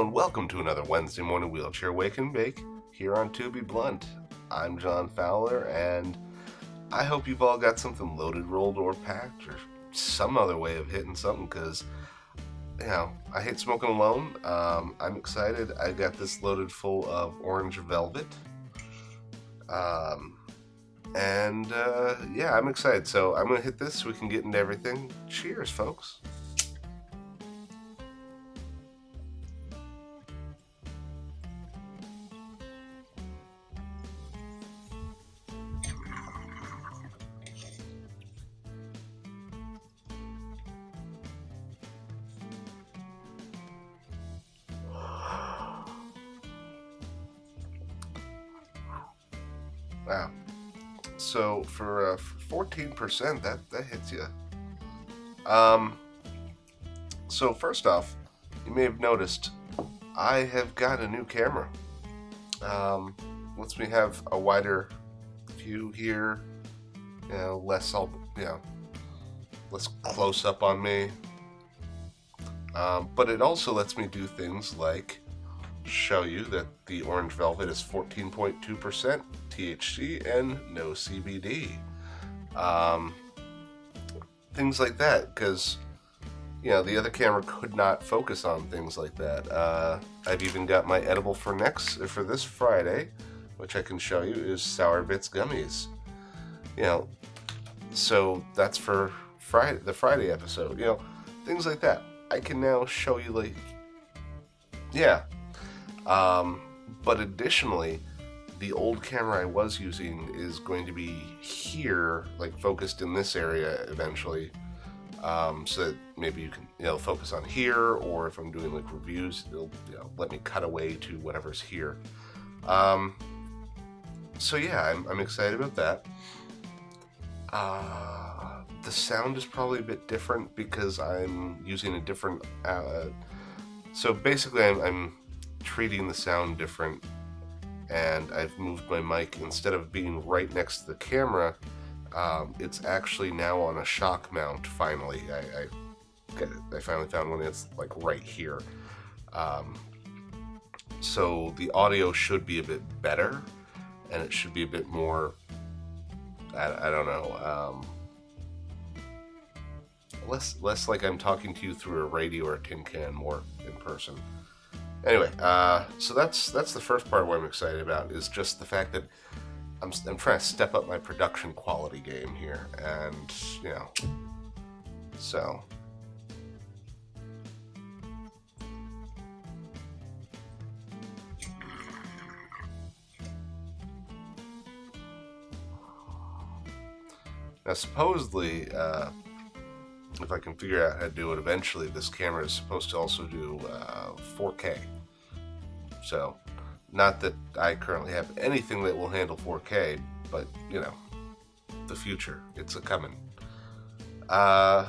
and welcome to another Wednesday morning wheelchair wake and bake here on To Be Blunt. I'm John Fowler, and I hope you've all got something loaded, rolled, or packed, or some other way of hitting something, because, I hate smoking alone. I'm excited. I got this loaded full of orange velvet. I'm excited. So I'm going to hit this so we can get into everything. Cheers, folks. Wow. So for 14%, that hits you. So first off, you may have noticed I have got a new camera. Lets me have a wider view here. Less close up on me. But it also lets me do things like show you that the orange velvet is 14.2% THC and no CBD. Things like that, because the other camera could not focus on things like that. I've even got my edible for this Friday, which I can show you, is Sour Bits gummies. So that's for the Friday episode. Things like that. I can now show you, but additionally, the old camera I was using is going to be here, focused in this area eventually, so that maybe you can, focus on here, or if I'm doing reviews, it'll let me cut away to whatever's here. I'm excited about that. The sound is probably a bit different because I'm using a different. So basically, I'm treating the sound different, and I've moved my mic. Instead of being right next to the camera, it's actually now on a shock mount. Finally, I finally found one that's right here. So the audio should be a bit better, and it should be a bit more. I don't know. Less like I'm talking to you through a radio or a tin can, more in person. Anyway, so that's the first part of what I'm excited about, is just the fact that I'm trying to step up my production quality game here, and so. Now, supposedly, if I can figure out how to do it eventually, this camera is supposed to also do 4K. So, not that I currently have anything that will handle 4K, but, the future, it's a-coming. What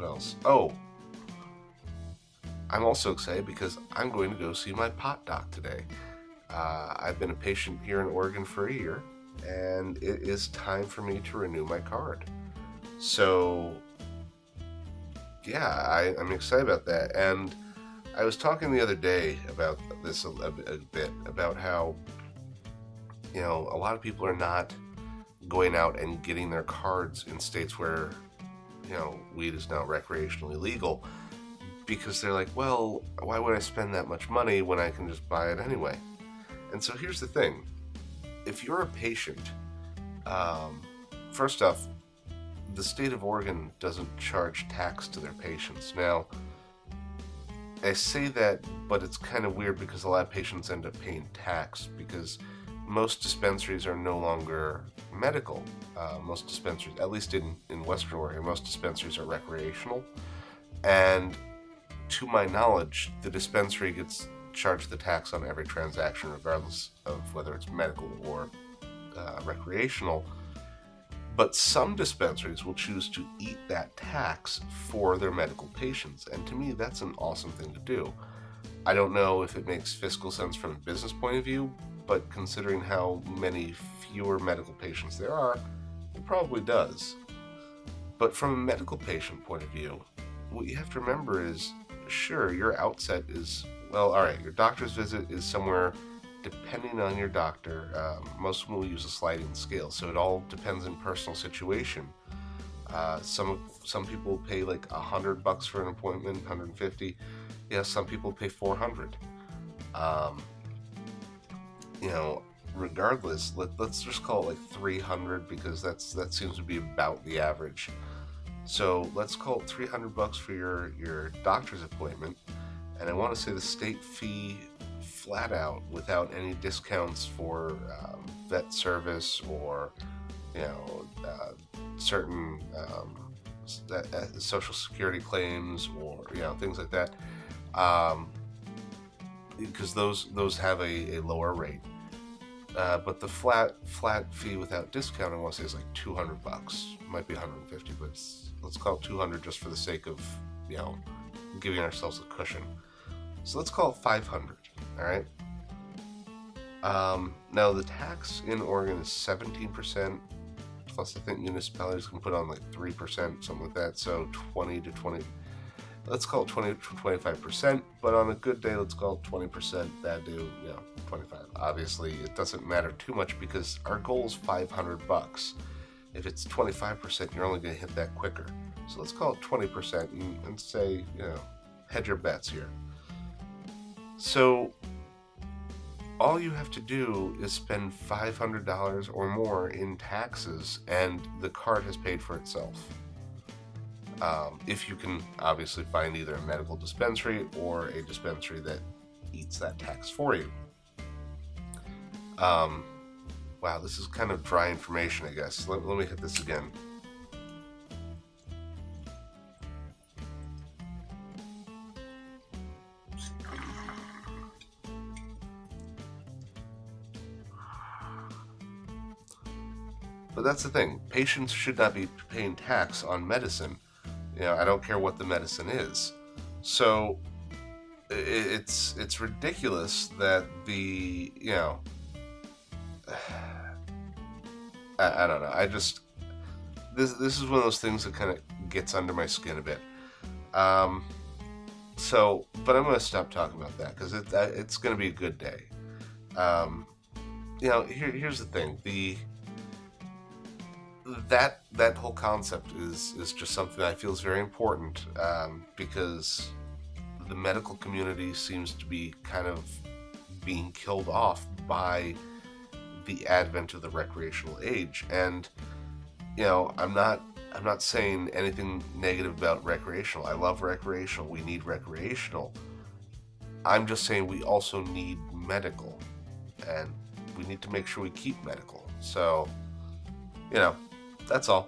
else? Oh, I'm also excited because I'm going to go see my pot doc today. I've been a patient here in Oregon for a year, and it is time for me to renew my card. So, I'm excited about that. And I was talking the other day about this a bit, about how, a lot of people are not going out and getting their cards in states where, weed is now recreationally legal, because they're like, well, why would I spend that much money when I can just buy it anyway? And so here's the thing. If you're a patient, first off, the state of Oregon doesn't charge tax to their patients. Now, I say that, but it's kind of weird because a lot of patients end up paying tax because most dispensaries are no longer medical. Most dispensaries, at least in Western Oregon, most dispensaries are recreational. And to my knowledge, the dispensary gets charged the tax on every transaction, regardless of whether it's medical or recreational. But some dispensaries will choose to eat that tax for their medical patients, and to me, that's an awesome thing to do. I don't know if it makes fiscal sense from a business point of view, but considering how many fewer medical patients there are, it probably does. But from a medical patient point of view, what you have to remember is, sure, your outset is, well, all right, your doctor's visit is somewhere, depending on your doctor. Most of them will use a sliding scale, so it all depends in personal situation. Some people pay like $100 for an appointment, 150. Yeah, some people pay 400. Um, you know, Regardless, let's just call it like 300 because that seems to be about the average. So let's call it $300 for your doctor's appointment, and I want to say the state fee flat out without any discounts for vet service or certain social security claims or things like that, because those have a lower rate. But the flat fee without discount, I want to say, is like $200. Might be 150, but let's call it 200 just for the sake of giving ourselves a cushion. So let's call it 500. All right. Now the tax in Oregon is 17%. Plus, I think municipalities can put on like 3%, something like that. So 20 to 20. Let's call it 20 to 25%. But on a good day, let's call it 20%. Bad day, 25. Obviously, it doesn't matter too much because our goal is $500. If it's 25%, you're only going to hit that quicker. So let's call it 20% and say, hedge your bets here. So all you have to do is spend $500 or more in taxes, and the card has paid for itself. If you can obviously find either a medical dispensary or a dispensary that eats that tax for you. Wow, this is kind of dry information, I guess. Let me hit this again. But that's the thing. Patients should not be paying tax on medicine. I don't care what the medicine is. So it's ridiculous that the I don't know. This is one of those things that kind of gets under my skin a bit. But I'm going to stop talking about that because it's going to be a good day. Here's the thing. That whole concept is just something I feel is very important because the medical community seems to be kind of being killed off by the advent of the recreational age. And I'm not saying anything negative about recreational. I love recreational. We need recreational. I'm just saying we also need medical, and we need to make sure we keep medical. So that's all.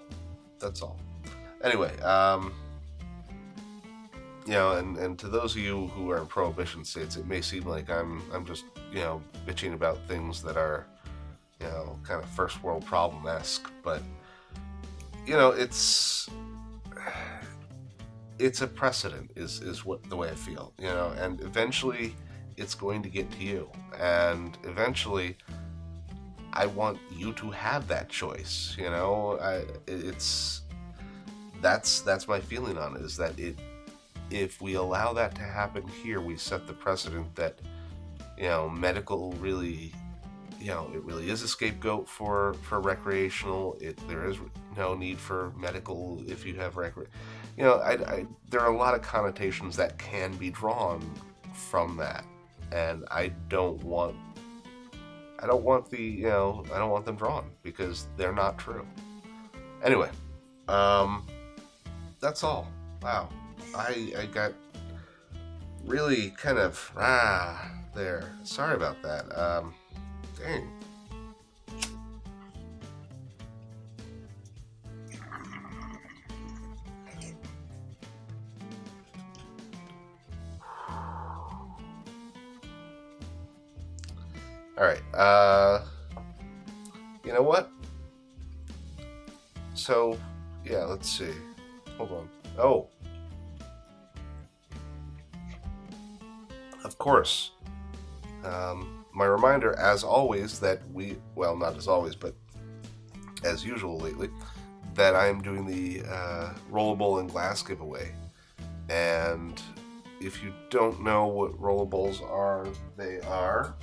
Anyway, and to those of you who are in prohibition states, it may seem like I'm just bitching about things that are kind of first world problem-esque, but it's a precedent is what the way I feel, and eventually it's going to get to you, and eventually I want you to have that choice. That's my feeling on it, is that if we allow that to happen here, we set the precedent that medical really it really is a scapegoat for recreational. There is no need for medical if you have there are a lot of connotations that can be drawn from that, and I don't want them drawn because they're not true. Anyway, that's all. Wow, I got really kind of there. Sorry about that. Dang. All right. You know what? So, yeah, let's see. Hold on. Oh. Of course. My reminder, as always, that not as always, but as usual lately, that I am doing the Rollable and glass giveaway. And if you don't know what rollables are, they are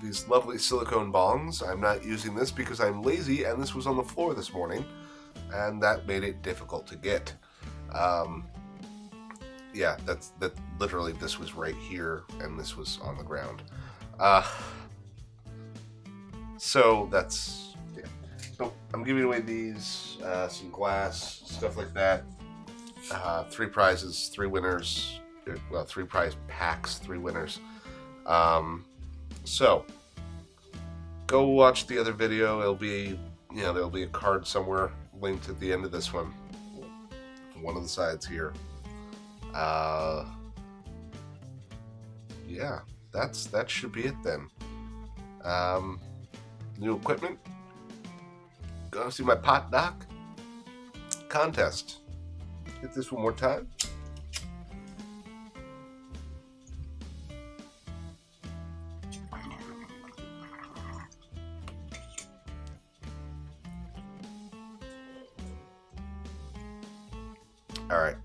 these lovely silicone bongs. I'm not using this because I'm lazy, and this was on the floor this morning, and that made it difficult to get. Yeah, that literally, this was right here, and this was on the ground. So that's, yeah. So I'm giving away these, some glass, stuff like that. 3 prizes, 3 winners. Well, 3 prize packs, 3 winners. So go watch the other video. It'll be, there'll be a card somewhere linked at the end of this one. One of the sides here. Yeah, that should be it then. New equipment. Go see my pot doc contest. Hit this one more time. Alright,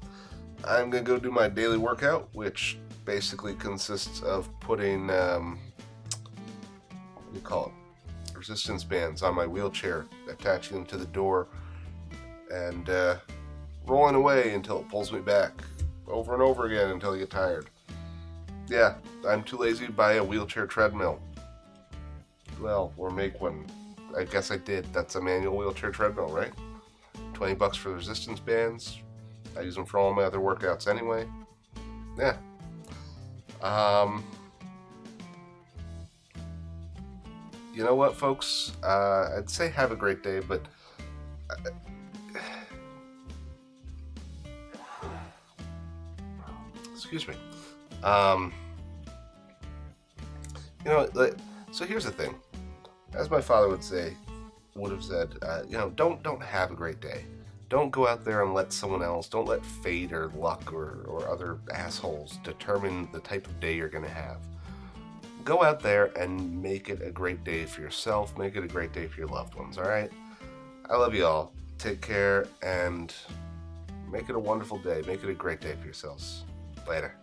I'm going to go do my daily workout, which basically consists of putting, what do you call it? Resistance bands on my wheelchair, attaching them to the door, and rolling away until it pulls me back, over and over again until I get tired. Yeah, I'm too lazy to buy a wheelchair treadmill. Well, or make one. I guess I did. That's a manual wheelchair treadmill, right? $20 for the resistance bands. I use them for all my other workouts anyway. Yeah. You know what, folks? I'd say have a great day, but excuse me. So here's the thing. As my father would have said, don't have a great day. Don't go out there and let someone else, don't let fate or luck or other assholes determine the type of day you're going to have. Go out there and make it a great day for yourself. Make it a great day for your loved ones, all right? I love you all. Take care and make it a wonderful day. Make it a great day for yourselves. Later.